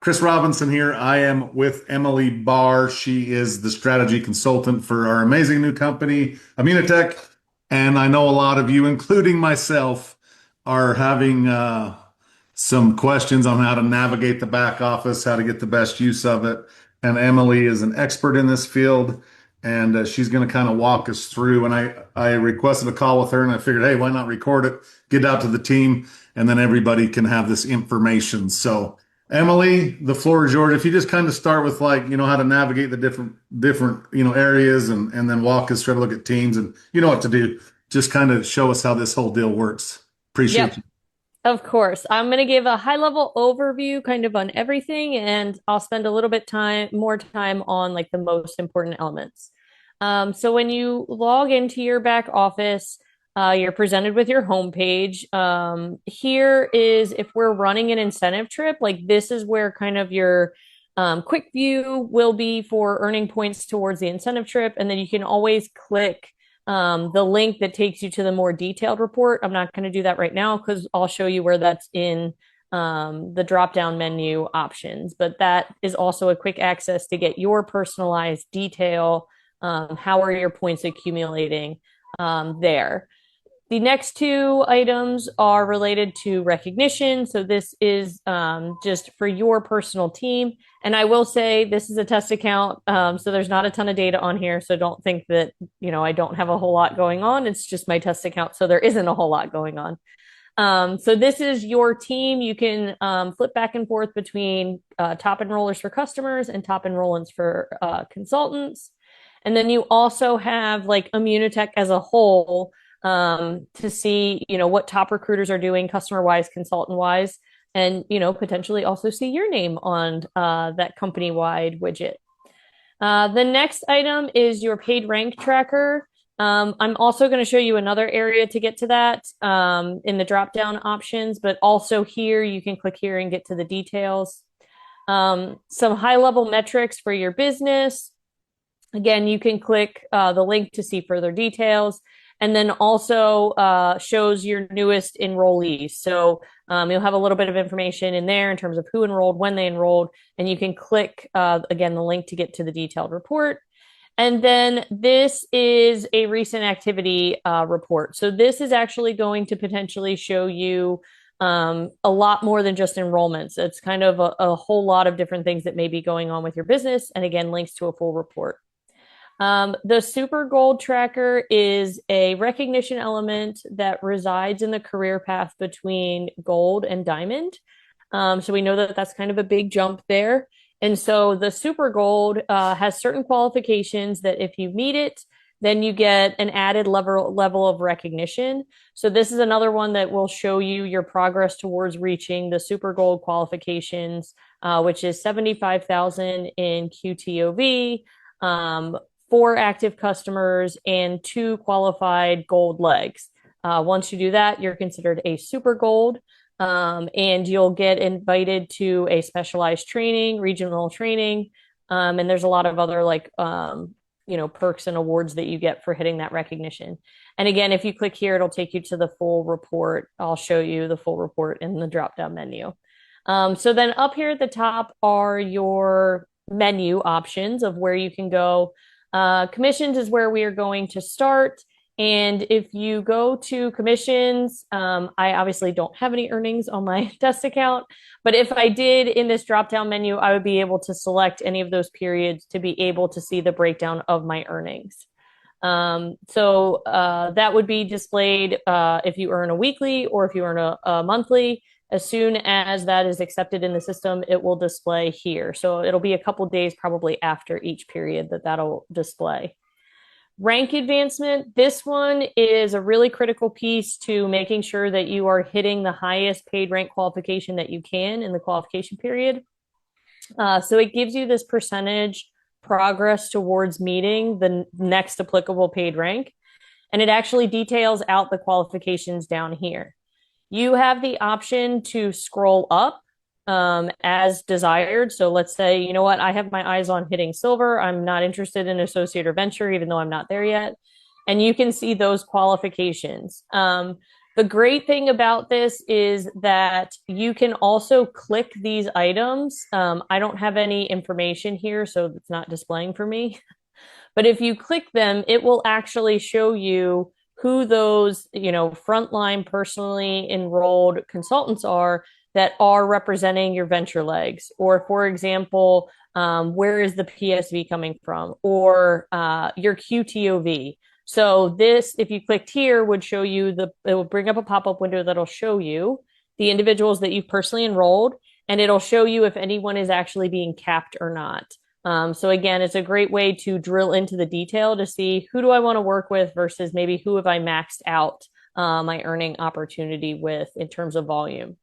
Chris Robinson here. I am with Emily Barr. She is the strategy consultant for our amazing new company, Immunotec. And I know a lot of you, including myself, are having some questions on how to navigate the back office, how to get the best use of it. And Emily is an expert in this field, and she's going to kind of walk us through. And I requested a call with her, and I figured, hey, why not record it, get it out to the team, and then everybody can have this information. So, Emily, the floor is yours. If you just kind of start with how to navigate the different areas and then walk us through to look at teams and you know what to do. Just kind of show us how this whole deal works. Appreciate Yep, you. of course. I'm going to give a high level overview kind of on everything, and I'll spend a little bit more time on like the most important elements. So when you log into your back office, you're presented with your homepage. Here is if we're running an incentive trip, like this is where kind of your quick view will be for earning points towards the incentive trip, and then you can always click the link that takes you to the more detailed report. I'm not going to do that right now because I'll show you where that's in the drop down menu options. But that is also a quick access to get your personalized detail. How are your points accumulating there? The next two items are related to recognition. So this is just for your personal team. And I will say this is a test account. So there's not a ton of data on here. So don't think that, I don't have a whole lot going on. It's just my test account. So there isn't a whole lot going on. So this is your team. You can flip back and forth between top enrollers for customers and top enrollments for consultants. And then you also have like Immunotech as a whole to see, what top recruiters are doing customer wise, consultant wise, and, potentially also see your name on that company wide widget. The next item is your paid rank tracker. I'm also going to show you another area to get to that in the drop down options, but also here you can click here and get to the details. Some high level metrics for your business. Again, you can click the link to see further details, and then also shows your newest enrollees. So you'll have a little bit of information in there in terms of who enrolled, when they enrolled, and you can click, again, the link to get to the detailed report. And then this is a recent activity report. So this is actually going to potentially show you a lot more than just enrollments. It's kind of a whole lot of different things that may be going on with your business. And again, links to a full report. The Super Gold Tracker is a recognition element that resides in the career path between gold and diamond. So we know that that's kind of a big jump there. And so the Super Gold has certain qualifications that if you meet it, then you get an added level of recognition. So this is another one that will show you your progress towards reaching the Super Gold qualifications, which is 75,000 in QTOV, 4 active customers, and 2 qualified gold legs. Once you do that, you're considered a super gold, and you'll get invited to a specialized training, regional training, and there's a lot of other perks and awards that you get for hitting that recognition. And again, if you click here, it'll take you to the full report. I'll show you the full report in the drop-down menu. So then up here at the top are your menu options of where you can go. Commissions is where we are going to start. And if you go to commissions, I obviously don't have any earnings on my test account, but if I did in this drop down menu, I would be able to select any of those periods to be able to see the breakdown of my earnings. So that would be displayed if you earn a weekly or if you earn a monthly. As soon as that is accepted in the system, it will display here. So it'll be a couple days probably after each period that that'll display. Rank advancement, this one is a really critical piece to making sure that you are hitting the highest paid rank qualification that you can in the qualification period. So it gives you this percentage progress towards meeting the next applicable paid rank. And it actually details out the qualifications down here. You have the option to scroll up as desired. So let's say, you know what, I have my eyes on hitting silver. I'm not interested in associate or venture, even though I'm not there yet. And you can see those qualifications. The great thing about this is that you can also click these items. I don't have any information here, so it's not displaying for me. But if you click them, it will actually show you who those, frontline personally enrolled consultants are that are representing your venture legs. Or, for example, where is the PSV coming from? Or your QTOV. So this, if you clicked here, would show you it will bring up a pop-up window that'll show you the individuals that you've personally enrolled, and it'll show you if anyone is actually being capped or not. So again, it's a great way to drill into the detail to see who do I want to work with versus maybe who have I maxed out my earning opportunity with in terms of volume.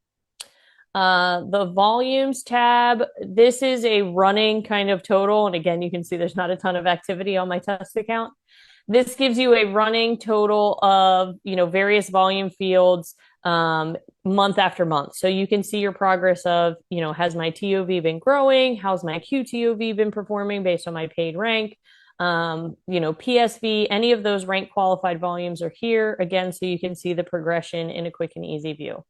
The volumes tab, this is a running kind of total. And again, you can see there's not a ton of activity on my test account. This gives you a running total of, various volume fields month after month. So you can see your progress of, has my TOV been growing? How's my QTOV been performing based on my paid rank? PSV, any of those rank qualified volumes are here again, so you can see the progression in a quick and easy view.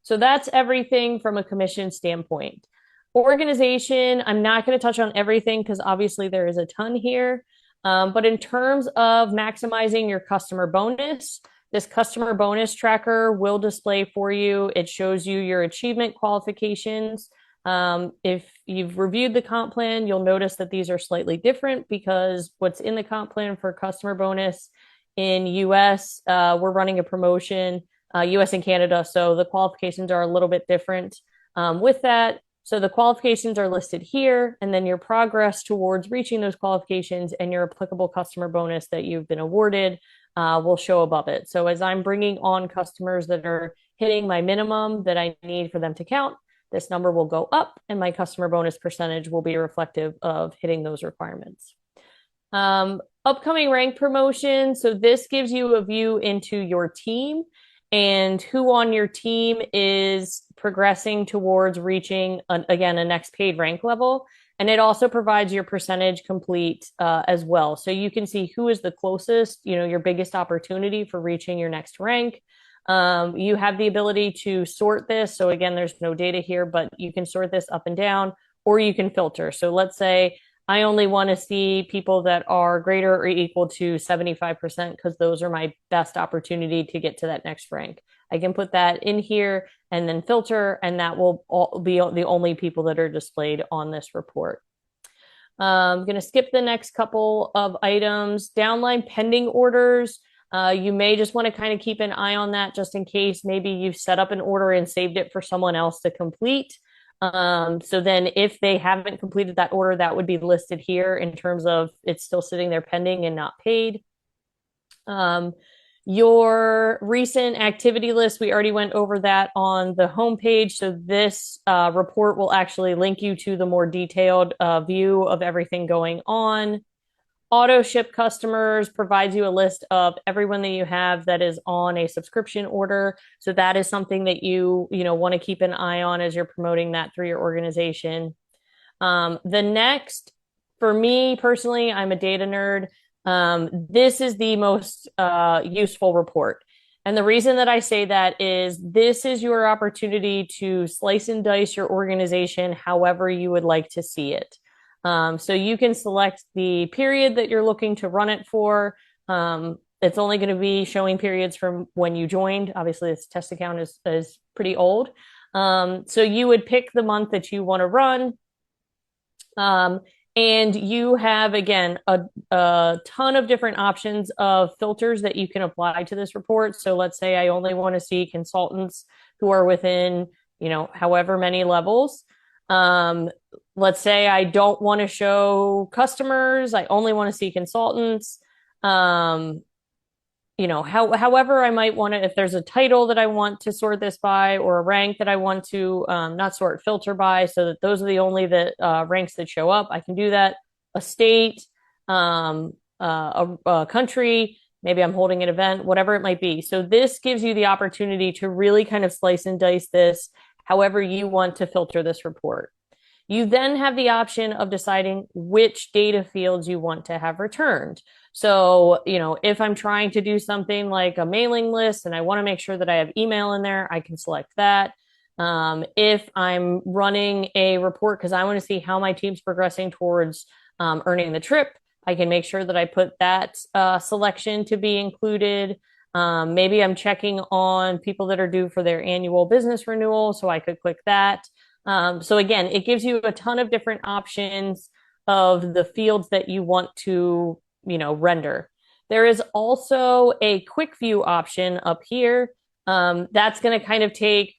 So that's everything from a commission standpoint. Organization, I'm not going to touch on everything because obviously there is a ton here. But in terms of maximizing your customer bonus, this customer bonus tracker will display for you. It shows you your achievement qualifications. If you've reviewed the comp plan, you'll notice that these are slightly different because what's in the comp plan for customer bonus in US, we're running a promotion, US and Canada, so the qualifications are a little bit different with that. So the qualifications are listed here, and then your progress towards reaching those qualifications and your applicable customer bonus that you've been awarded will show above it. So as I'm bringing on customers that are hitting my minimum that I need for them to count, this number will go up and my customer bonus percentage will be reflective of hitting those requirements. Upcoming rank promotion. So this gives you a view into your team and who on your team is progressing towards reaching, again, a next paid rank level. And it also provides your percentage complete as well. So you can see who is the closest, your biggest opportunity for reaching your next rank. You have the ability to sort this. So again, there's no data here, but you can sort this up and down, or you can filter. So let's say I only want to see people that are greater or equal to 75% because those are my best opportunity to get to that next rank. I can put that in here and then filter, and that will be the only people that are displayed on this report. I'm going to skip the next couple of items. Downline pending orders. You may just want to kind of keep an eye on that just in case maybe you've set up an order and saved it for someone else to complete. So then if they haven't completed that order, that would be listed here in terms of it's still sitting there pending and not paid. Your recent activity list, we already went over that on the homepage. So this report will actually link you to the more detailed view of everything going on. Auto ship customers provides you a list of everyone that you have that is on a subscription order. So that is something that you want to keep an eye on as you're promoting that through your organization. The next, for me personally, I'm a data nerd. This is the most useful report. And the reason that I say that is this is your opportunity to slice and dice your organization however you would like to see it. So you can select the period that you're looking to run it for. It's only going to be showing periods from when you joined. Obviously, this test account is pretty old. So you would pick the month that you want to run. And you have, again, a ton of different options of filters that you can apply to this report. So let's say I only want to see consultants who are within, however many levels. Let's say I don't want to show customers. I only want to see consultants. However I might want to, if there's a title that I want to sort this by or a rank that I want to not sort, filter by, so that those are the only ranks that show up. I can do that. A state, a country, maybe I'm holding an event, whatever it might be. So this gives you the opportunity to really kind of slice and dice this however you want to filter this report. You then have the option of deciding which data fields you want to have returned. So, if I'm trying to do something like a mailing list and I want to make sure that I have email in there, I can select that. If I'm running a report because I want to see how my team's progressing towards earning the trip, I can make sure that I put that selection to be included. Maybe I'm checking on people that are due for their annual business renewal, so I could click that. So again, it gives you a ton of different options of the fields that you want to, render. There is also a quick view option up here. That's going to kind of take,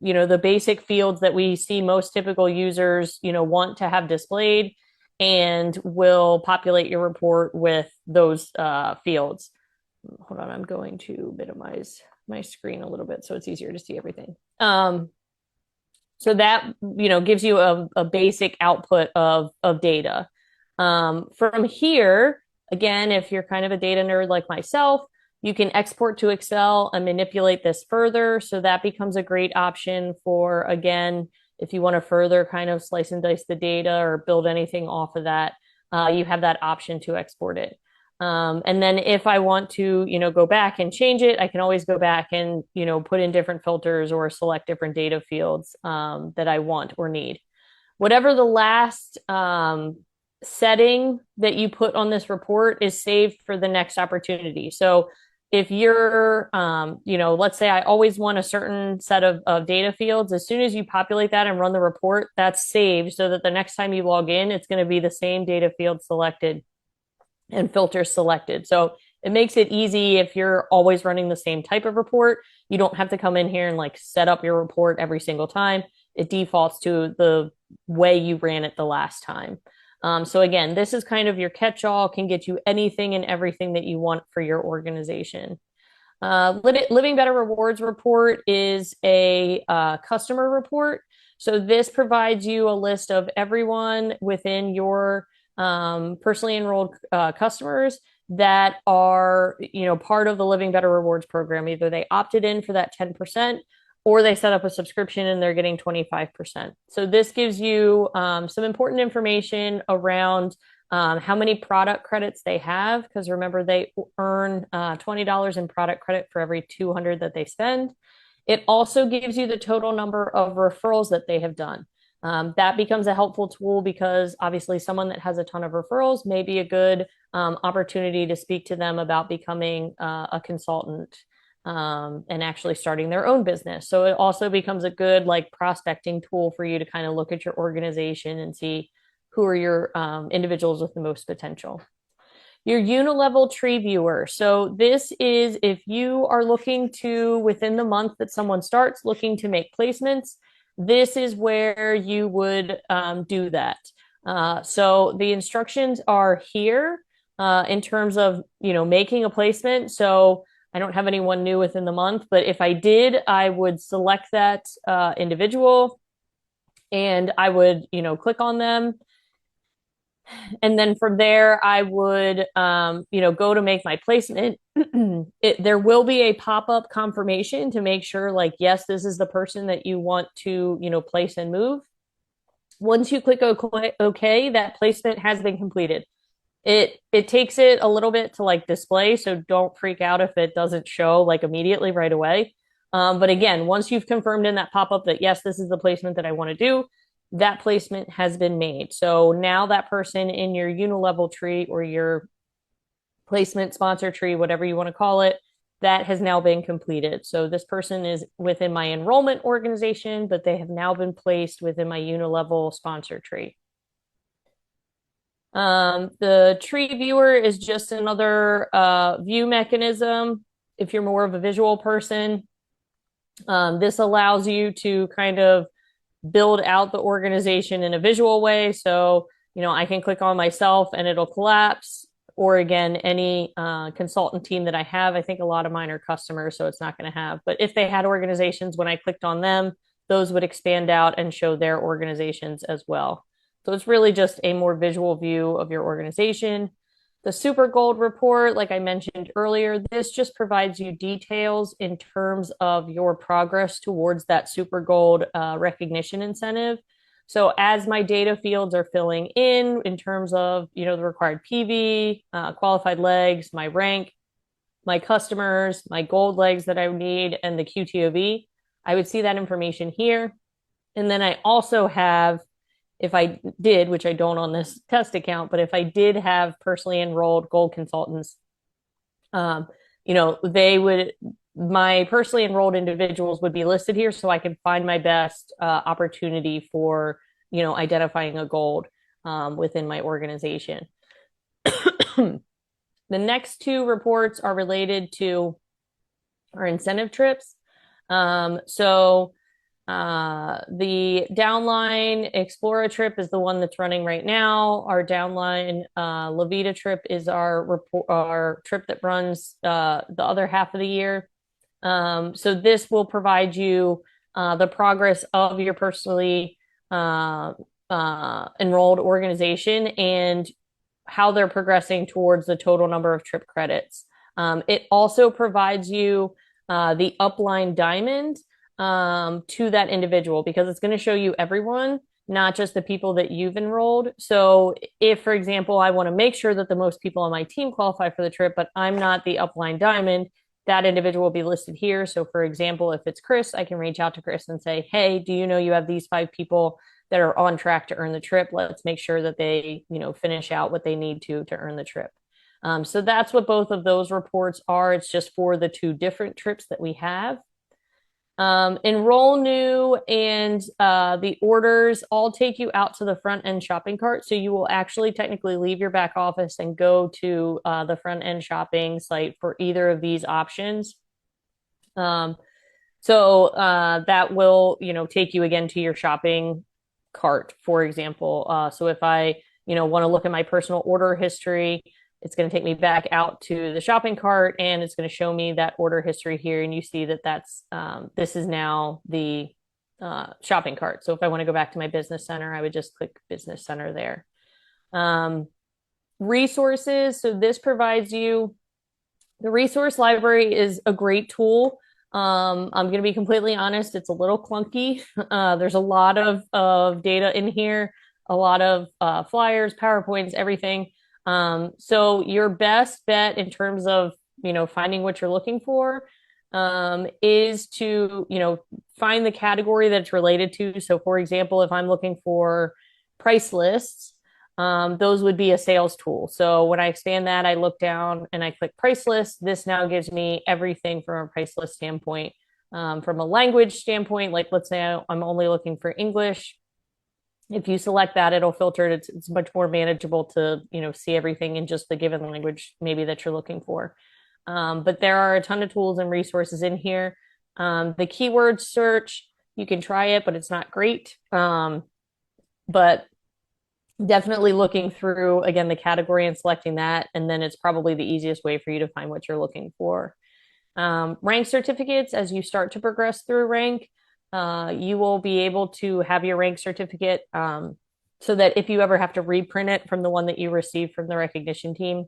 the basic fields that we see most typical users, want to have displayed and will populate your report with those fields. Hold on, I'm going to minimize my screen a little bit so it's easier to see everything. So that gives you a basic output of data. From here, again, if you're kind of a data nerd like myself, you can export to Excel and manipulate this further. So that becomes a great option for, again, if you want to further kind of slice and dice the data or build anything off of that, you have that option to export it. And then if I want to, go back and change it, I can always go back and, put in different filters or select different data fields that I want or need. Whatever the last setting that you put on this report is saved for the next opportunity. So if you're, let's say I always want a certain set of data fields, as soon as you populate that and run the report, that's saved so that the next time you log in, it's going to be the same data field selected and filters selected. So it makes it easy if you're always running the same type of report. You don't have to come in here and like set up your report every single time. It defaults to the way you ran it the last time. So again, this is kind of your catch-all, can get you anything and everything that you want for your organization. Living Better Rewards report is a customer report. So this provides you a list of everyone within your personally enrolled customers that are, part of the Living Better Rewards program. Either they opted in for that 10% or they set up a subscription and they're getting 25%. So this gives you some important information around how many product credits they have, because remember, they earn $20 in product credit for every 200 that they spend. It also gives you the total number of referrals that they have done. That becomes a helpful tool because obviously someone that has a ton of referrals may be a good opportunity to speak to them about becoming a consultant and actually starting their own business. So it also becomes a good like prospecting tool for you to kind of look at your organization and see who are your individuals with the most potential. Your unilevel tree viewer. So this is if you are looking to, within the month that someone starts, looking to make placements, this is where you would do that. So the instructions are here in terms of, making a placement. So I don't have anyone new within the month, but if I did, I would select that individual and I would, click on them. And then from there, I would, go to make my placement. There will be a pop-up confirmation to make sure, like, yes, this is the person that you want to, place and move. Once you click OK, that placement has been completed. It takes it a little bit to like display, so don't freak out if it doesn't show like immediately right away. But again, once you've confirmed in that pop-up that yes, this is the placement that I want to do, that placement has been made. So now that person in your unilevel tree or your placement sponsor tree, whatever you want to call it, that has now been completed. So this person is within my enrollment organization, but they have now been placed within my unilevel sponsor tree. The tree viewer is just another view mechanism. If you're more of a visual person, this allows you to kind of build out the organization in a visual way. So, I can click on myself and it'll collapse. Or again, any consultant team that I have, I think a lot of mine are customers, so it's not going to have. But if they had organizations, when I clicked on them, those would expand out and show their organizations as well. So it's really just a more visual view of your organization. The Super Gold report, like I mentioned earlier, this just provides you details in terms of your progress towards that Super Gold recognition incentive. So as my data fields are filling in terms of, the required PV, qualified legs, my rank, my customers, my gold legs that I would need, and the QTOV, I would see that information here. And then I also have, if I did, which I don't on this test account, but if I did have personally enrolled gold consultants, um, they would, my personally enrolled individuals would be listed here so I can find my best opportunity for, identifying a gold within my organization. The next two reports are related to our incentive trips. So the downline Explora trip is the one that's running right now. Our downline Levita trip is our trip that runs the other half of the year. So this will provide you the progress of your personally enrolled organization and how they're progressing towards the total number of trip credits. It also provides you the upline diamond to that individual because it's going to show you everyone, not just the people that you've enrolled. So if, for example, I want to make sure that the most people on my team qualify for the trip, but I'm not the upline diamond, that individual will be listed here. So for example, if it's Chris, I can reach out to Chris and say, hey, do you know you have these 5 people that are on track to earn the trip? Let's make sure that they, finish out what they need to earn the trip. So that's what both of those reports are. It's just for the 2 different trips that we have. Enroll new and the orders all take you out to the front end shopping cart. So you will actually technically leave your back office and go to the front end shopping site for either of these options. So that will, take you again to your shopping cart, for example. So if I, want to look at my personal order history, it's going to take me back out to the shopping cart and it's going to show me that order history here. And you see that this is now the shopping cart. So if I want to go back to my business center, I would just click business center there. Resources. So this provides you, the resource library is a great tool. I'm going to be completely honest, it's a little clunky. There's a lot of data in here, a lot of flyers, PowerPoints, everything. So your best bet in terms of, finding what you're looking for, is to, find the category that it's related to. So for example, if I'm looking for price lists, those would be a sales tool. So when I expand that, I look down and I click price list. This now gives me everything from a price list standpoint. From a language standpoint, like let's say I'm only looking for English. If you select that, it'll filter it. It's much more manageable to, see everything in just the given language maybe that you're looking for. But there are a ton of tools and resources in here. The keyword search, you can try it, but it's not great. But definitely looking through, again, the category and selecting that, and then it's probably the easiest way for you to find what you're looking for. Rank certificates, as you start to progress through rank, you will be able to have your rank certificate so that if you ever have to reprint it from the one that you received from the recognition team,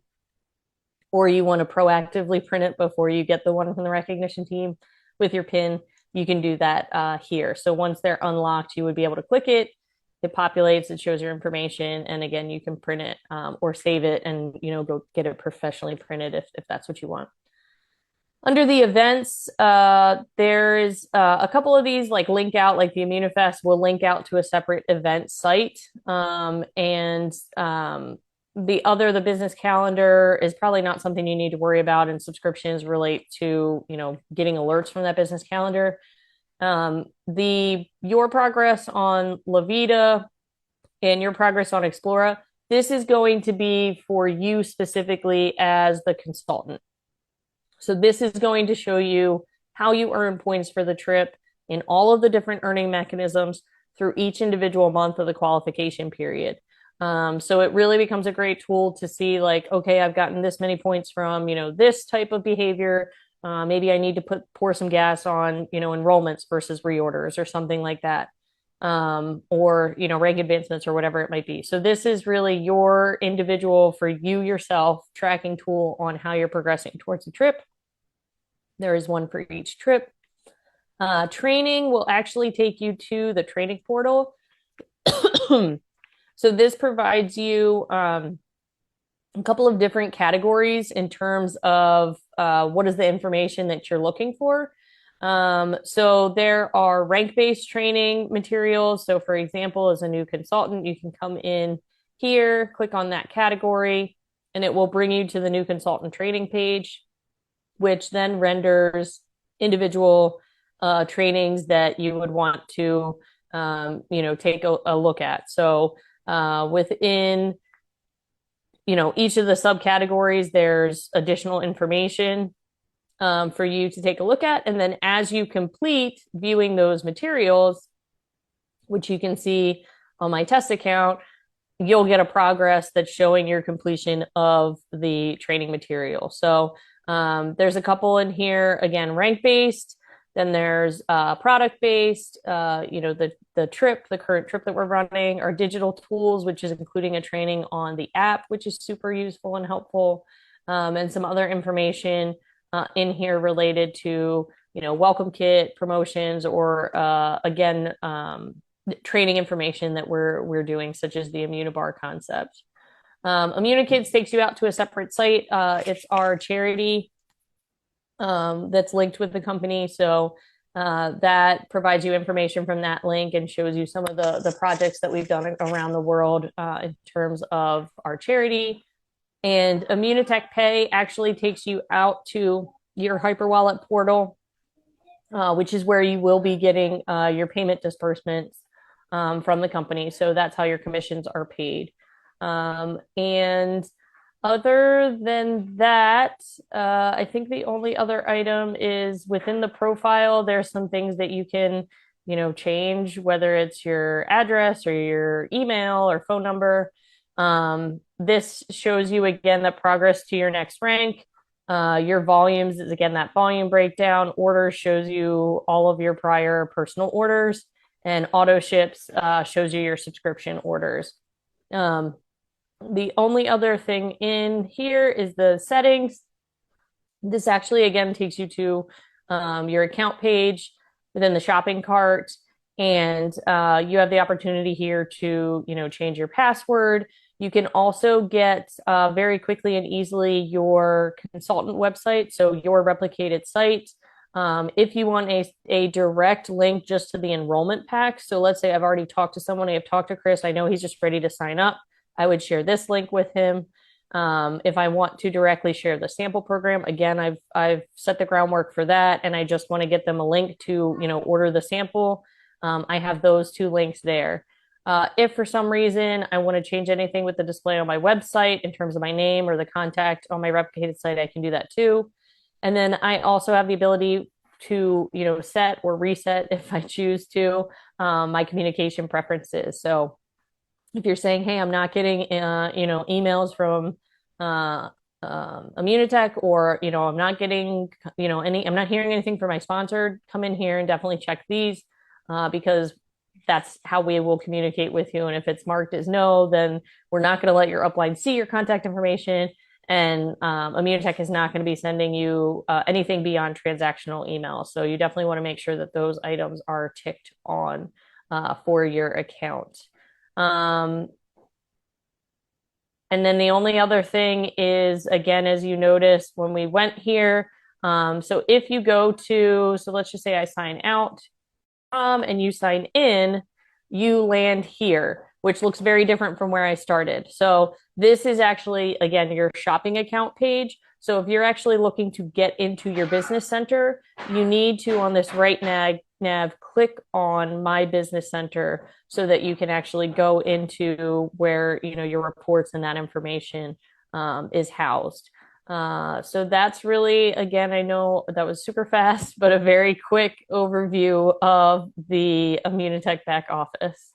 or you want to proactively print it before you get the one from the recognition team with your PIN, you can do that here. So once they're unlocked, you would be able to click it. It populates, it shows your information, and again, you can print it or save it and go get it professionally printed if that's what you want. Under the events, there's a couple of these like link out, like the Immunofest will link out to a separate event site. The business calendar is probably not something you need to worry about, and subscriptions relate to, getting alerts from that business calendar. Your progress on Levita and your progress on Explora, this is going to be for you specifically as the consultant. So this is going to show you how you earn points for the trip in all of the different earning mechanisms through each individual month of the qualification period. So it really becomes a great tool to see like, okay, I've gotten this many points from, this type of behavior. Maybe I need to pour some gas on, enrollments versus reorders or something like that. Or, rank advancements or whatever it might be. So this is really your individual for you yourself tracking tool on how you're progressing towards the trip. There is one for each trip. Training will actually take you to the training portal. So this provides you a couple of different categories in terms of what is the information that you're looking for. So there are rank-based training materials. So for example, as a new consultant, you can come in here, click on that category, and it will bring you to the new consultant training page, which then renders individual trainings that you would want to, take a look at. So within each of the subcategories, there's additional information for you to take a look at. And then as you complete viewing those materials, which you can see on my test account, you'll get a progress that's showing your completion of the training material. So there's a couple in here, again, rank based. Then there's product based, the current trip that we're running, our digital tools, which is including a training on the app, which is super useful and helpful, and some other information in here related to, welcome kit promotions or again, training information that we're doing, such as the Immunobar concept. Immunokids takes you out to a separate site. It's our charity that's linked with the company. So that provides you information from that link and shows you some of the projects that we've done around the world in terms of our charity. And Immunotec Pay actually takes you out to your HyperWallet portal, which is where you will be getting your payment disbursements from the company. So that's how your commissions are paid. And other than that, I think the only other item is within the profile, there's some things that you can, change, whether it's your address or your email or phone number. This shows you again the progress to your next rank. Your volumes is again that volume breakdown. Orders shows you all of your prior personal orders, and auto ships shows you your subscription orders. The only other thing in here is the settings. This actually, again, takes you to your account page within the shopping cart. And you have the opportunity here to, change your password. You can also get very quickly and easily your consultant website, so your replicated site. If you want a direct link just to the enrollment pack. So let's say I've already talked to someone, I have talked to Chris, I know he's just ready to sign up. I would share this link with him. If I want to directly share the sample program, again, I've set the groundwork for that, and I just want to get them a link to order the sample. I have those two links there. If for some reason I want to change anything with the display on my website in terms of my name or the contact on my replicated site, I can do that too. And then I also have the ability to set or reset if I choose to my communication preferences. So if you're saying, hey, I'm not getting, emails from Immunotec, or, I'm not getting, I'm not hearing anything from my sponsor, come in here and definitely check these because that's how we will communicate with you. And if it's marked as no, then we're not going to let your upline see your contact information. And Immunotec is not going to be sending you anything beyond transactional email. So you definitely want to make sure that those items are ticked on for your account. And then the only other thing is, again, as you noticed when we went here, so if you go to, so let's just say I sign out and you sign in, you land here, which looks very different from where I started. So this is actually, again, your shopping account page. So if you're actually looking to get into your business center, you need to, on this right nav, click on My Business Center so that you can actually go into where your reports and that information is housed. So that's really, again, I know that was super fast, but a very quick overview of the Immunotec back office.